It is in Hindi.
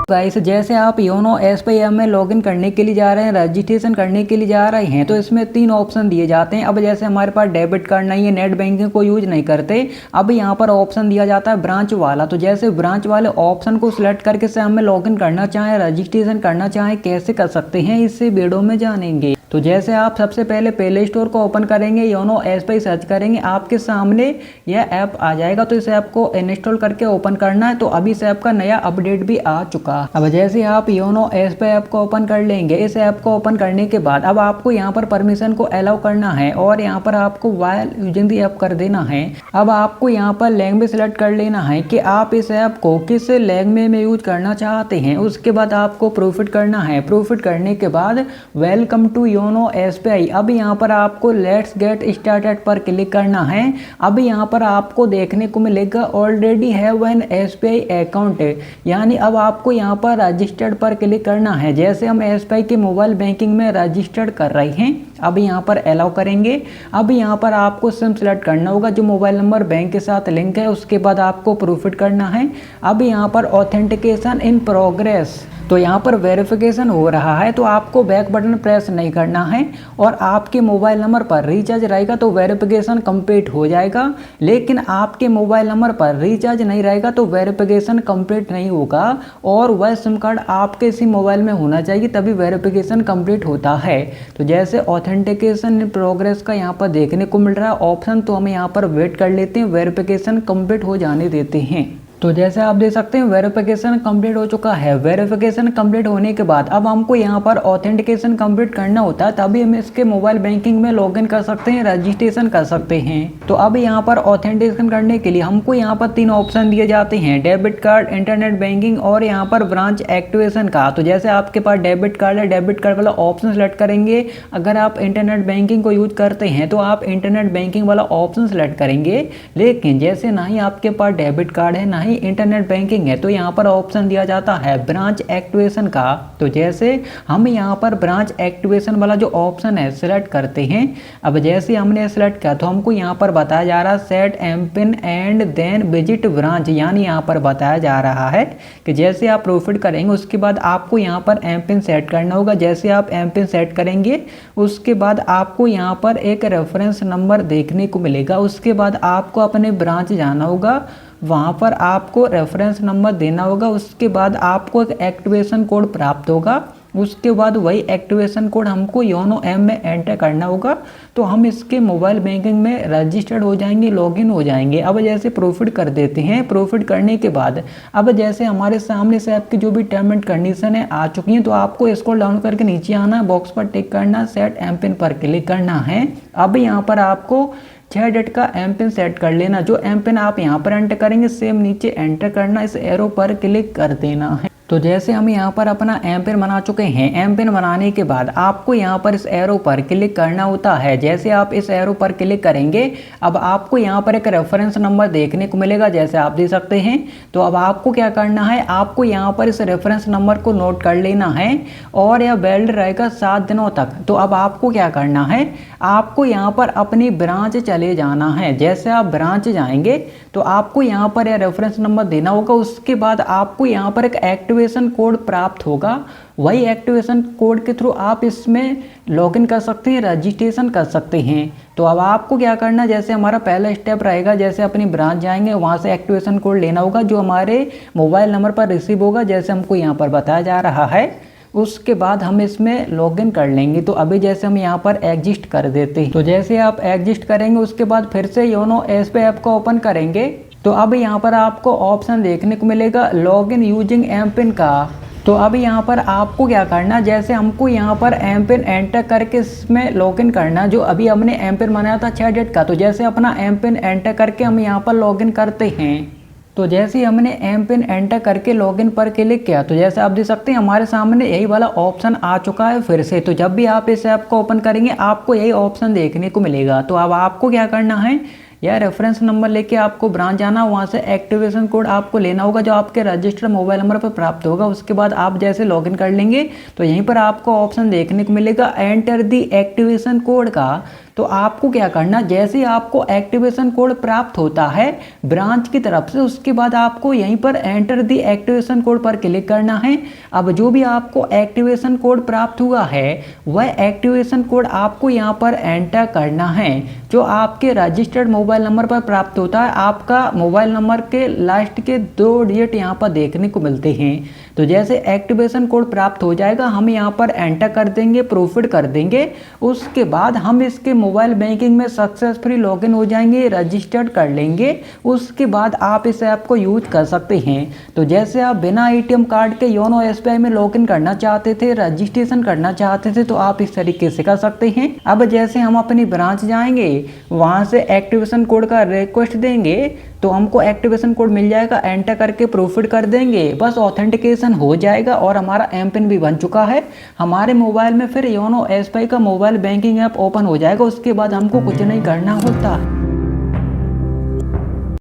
गाइस जैसे आप योनो एसबीआई ऐप में लॉगिन करने के लिए जा रहे हैं, रजिस्ट्रेशन करने के लिए जा रहे हैं, तो इसमें 3 ऑप्शन दिए जाते हैं। अब जैसे हमारे पास डेबिट कार्ड नहीं है, नेट बैंकिंग को यूज नहीं करते, अब यहाँ पर ऑप्शन दिया जाता है ब्रांच वाला। तो जैसे ब्रांच वाले ऑप्शन को सिलेक्ट करके से हमें लॉगिन करना चाहें, रजिस्ट्रेशन करना चाहें, कैसे कर सकते हैं इससे वीडियो में जानेंगे। तो जैसे आप सबसे पहले प्ले स्टोर को ओपन करेंगे, योनो एसबीआई सर्च करेंगे, आपके सामने यह ऐप आ जाएगा। तो इस ऐप को इंस्टॉल करके ओपन करना है। तो अभी इस ऐप का नया अपडेट भी आ चुका। अब जैसे आप योनो एसबीआई ऐप को ओपन कर लेंगे, इस ऐप को ओपन करने के बाद अब आपको यहाँ पर परमिशन को अलाउ करना है और यहाँ पर आपको वाइल यूजिंग दी ऐप कर देना है। अब आपको यहाँ पर लैंग्वेज सेलेक्ट कर लेना है कि आप इस ऐप को किस लैंग्वेज में यूज करना चाहते हैं। उसके बाद आपको प्रोफिट करना है। प्रोफिट करने के बाद वेलकम टू योनो एसबीआई, अब यहाँ पर आपको लेट्स गेट स्टार्टेड पर क्लिक करना है। अब यहाँ पर आपको देखने को मिलेगा already have an SBI account, यानी अब आपको यहाँ पर रजिस्टर्ड पर क्लिक करना है। जैसे हम एसबीआई के मोबाइल बैंकिंग में रजिस्टर्ड कर रहे हैं, अब यहाँ पर अलाउ करेंगे। अब यहाँ पर आपको सिम सेलेक्ट करना होगा जो मोबाइल नंबर बैंक के साथ लिंक है। उसके बाद आपको प्रोफिट करना है। अब यहाँ पर ऑथेंटिकेशन इन प्रोग्रेस, तो यहाँ पर वेरिफिकेशन हो रहा है, तो आपको बैक बटन प्रेस नहीं करना है और आपके मोबाइल नंबर पर रिचार्ज रहेगा तो वेरिफिकेशन कंप्लीट हो जाएगा। लेकिन आपके मोबाइल नंबर पर रिचार्ज नहीं रहेगा तो वेरिफिकेशन कंप्लीट नहीं होगा और वह सिम कार्ड आपके इसी मोबाइल में होना चाहिए, तभी वेरिफिकेशन कंप्लीट होता है। तो जैसे ऑथेंटिकेशन इन प्रोग्रेस का यहाँ पर देखने को मिल रहा है ऑप्शन, तो हम यहाँ पर वेट कर लेते हैं, वेरिफिकेशन कंप्लीट हो जाने देते हैं। तो जैसे आप देख सकते हैं वेरिफिकेशन कंप्लीट हो चुका है। वेरिफिकेशन कंप्लीट होने के बाद अब हमको यहाँ पर ऑथेंटिकेशन कंप्लीट करना होता है, तभी हम इसके मोबाइल बैंकिंग में लॉगिन कर सकते हैं, रजिस्ट्रेशन कर सकते हैं। तो अब यहाँ पर ऑथेंटिकेशन करने के लिए हमको यहाँ पर 3 ऑप्शन दिए जाते हैं, डेबिट कार्ड, इंटरनेट बैंकिंग और यहाँ पर ब्रांच एक्टिवेशन का। तो जैसे आपके पास डेबिट कार्ड है, डेबिट कार्ड वाला ऑप्शन सेलेक्ट करेंगे। अगर आप इंटरनेट बैंकिंग को यूज करते हैं तो आप इंटरनेट बैंकिंग वाला ऑप्शन सेलेक्ट करेंगे। लेकिन जैसे ना ही आपके पास डेबिट कार्ड है ना इंटरनेट बैंकिंग है, तो यहाँ पर ऑप्शन दिया जाता है ब्रांच एक्टिवेशन का। तो जैसे हम यहाँ पर ब्रांच एक्टिवेशन वाला जो ऑप्शन है सिलेक्ट करते हैं। अब जैसे हमने सिलेक्ट किया तो हमको यहाँ पर बताया जा रहा है set M PIN and then visit branch, यानी यहाँ पर बताया जा रहा है कि जैसे आप प्रोफिट करेंगे उसके बाद आपको यहाँ पर एम पिन सेट करना होगा। जैसे आप एम पिन सेट करेंगे उसके बाद आपको यहाँ पर एक रेफरेंस नंबर देखने को मिलेगा। उसके बाद आपको अपने ब्रांच जाना होगा, वहाँ पर आपको रेफरेंस नंबर देना होगा। उसके बाद आपको एक एक्टिवेशन कोड प्राप्त होगा। उसके बाद वही एक्टिवेशन कोड हमको योनो ऐप में एंटर करना होगा, तो हम इसके मोबाइल बैंकिंग में रजिस्टर्ड हो जाएंगे, लॉगिन हो जाएंगे। अब जैसे प्रोफिट कर देते हैं। प्रोफिट करने के बाद अब जैसे हमारे सामने इस ऐप की जो भी टर्म एंड कंडीशन है आ चुकी हैं, तो आपको इसको डाउन करके नीचे आना है, बॉक्स पर टिक करना, सेट एम पिन पर क्लिक करना है। अब यहाँ पर आपको 6 डिजिट का एम पिन सेट कर लेना। जो एम पिन आप यहाँ पर एंटर करेंगे सेम नीचे एंटर करना, इस एरो पर क्लिक कर देना है। तो जैसे हम यहाँ पर अपना एम पिन बना चुके हैं, एम पिन बनाने के बाद आपको यहाँ पर इस एरो पर क्लिक करना होता है। जैसे आप इस एरो पर क्लिक करेंगे अब आपको यहाँ पर एक रेफरेंस नंबर देखने को मिलेगा, जैसे आप देख सकते हैं। तो अब आपको क्या करना है, आपको यहाँ पर इस रेफरेंस नंबर को नोट कर लेना है और यह वैलिड रहेगा 7 दिनों तक। तो अब आपको क्या करना है, आपको यहाँ पर अपनी ब्रांच चले जाना है। जैसे आप ब्रांच जाएंगे तो आपको यहाँ पर यह रेफरेंस नंबर देना होगा। उसके बाद आपको यहाँ पर एक एक्टिवेशन कोड प्राप्त होगा। वही एक्टिवेशन कोड के थ्रू आप इसमें लॉगिन कर सकते हैं, रजिस्ट्रेशन कर सकते हैं। तो अब आपको क्या करना है, जैसे हमारा पहला स्टेप रहेगा, जैसे अपनी ब्रांच जाएंगे वहाँ से एक्टिवेशन कोड लेना होगा जो हमारे मोबाइल नंबर पर रिसीव होगा, जैसे हमको यहाँ पर बताया जा रहा है। उसके बाद हम इसमें लॉगिन कर लेंगे। तो अभी जैसे हम यहाँ पर एग्जिस्ट कर देते हैं। तो जैसे आप एग्जिस्ट करेंगे उसके बाद फिर से योनो एसबीआई ऐप को ओपन करेंगे, तो अब यहाँ पर आपको ऑप्शन देखने को मिलेगा लॉगिन यूजिंग एम पिन का। तो अब यहाँ पर आपको क्या करना, जैसे हमको यहाँ पर एम पिन एंटर करके इसमें लॉगिन करना, जो अभी हमने एम पिन बनाया था 6 डिजिट का। तो जैसे अपना एम पिन एंटर करके हम यहाँ पर लॉगिन करते हैं। तो जैसे हमने एम पिन एंटर करके लॉगिन पर क्लिक किया तो जैसे आप देख सकते हैं हमारे सामने यही वाला ऑप्शन आ चुका है फिर से। तो जब भी आप इस ऐप को ओपन करेंगे आपको यही ऑप्शन देखने को मिलेगा। तो अब आपको क्या करना है, या रेफरेंस नंबर लेके आपको ब्रांच जाना, वहाँ से एक्टिवेशन कोड आपको लेना होगा जो आपके रजिस्टर्ड मोबाइल नंबर पर प्राप्त होगा। उसके बाद आप जैसे लॉगिन कर लेंगे तो यहीं पर आपको ऑप्शन देखने को मिलेगा एंटर दी एक्टिवेशन कोड का। तो आपको क्या करना, जैसे आपको एक्टिवेशन कोड प्राप्त होता है ब्रांच की तरफ से, उसके बाद आपको यहीं पर एंटर दी एक्टिवेशन कोड पर क्लिक करना है। अब जो भी आपको एक्टिवेशन कोड प्राप्त हुआ है वह एक्टिवेशन कोड आपको यहाँ पर एंटर करना है, जो आपके रजिस्टर्ड मोबाइल नंबर पर प्राप्त होता है। आपका मोबाइल नंबर के लास्ट के 2 डिजिट यहाँ पर देखने को मिलते हैं। तो जैसे एक्टिवेशन कोड प्राप्त हो जाएगा हम यहाँ पर एंटर कर देंगे, प्रोसीड कर देंगे। उसके बाद हम इसके मोबाइल बैंकिंग में सक्सेसफुली लॉगिन हो जाएंगे, रजिस्टर्ड कर लेंगे। उसके बाद आप इस ऐप को यूज कर सकते हैं। तो जैसे आप बिना एटीएम कार्ड के योनो एसबीआई में लॉगिन करना चाहते थे, रजिस्ट्रेशन करना चाहते थे, तो आप इस तरीके से कर सकते हैं। अब जैसे हम अपनी ब्रांच जाएंगे, वहां से एक्टिवेशन कोड का रिक्वेस्ट देंगे तो हमको एक्टिवेशन कोड मिल जाएगा, एंटर करके प्रोसीड कर देंगे, बस ऑथेंटिकेशन हो जाएगा और हमारा एम पिन भी बन चुका है। हमारे मोबाइल में फिर योनो एसबीआई का मोबाइल बैंकिंग ऐप ओपन हो जाएगा। उसके बाद हमको कुछ नहीं करना होता।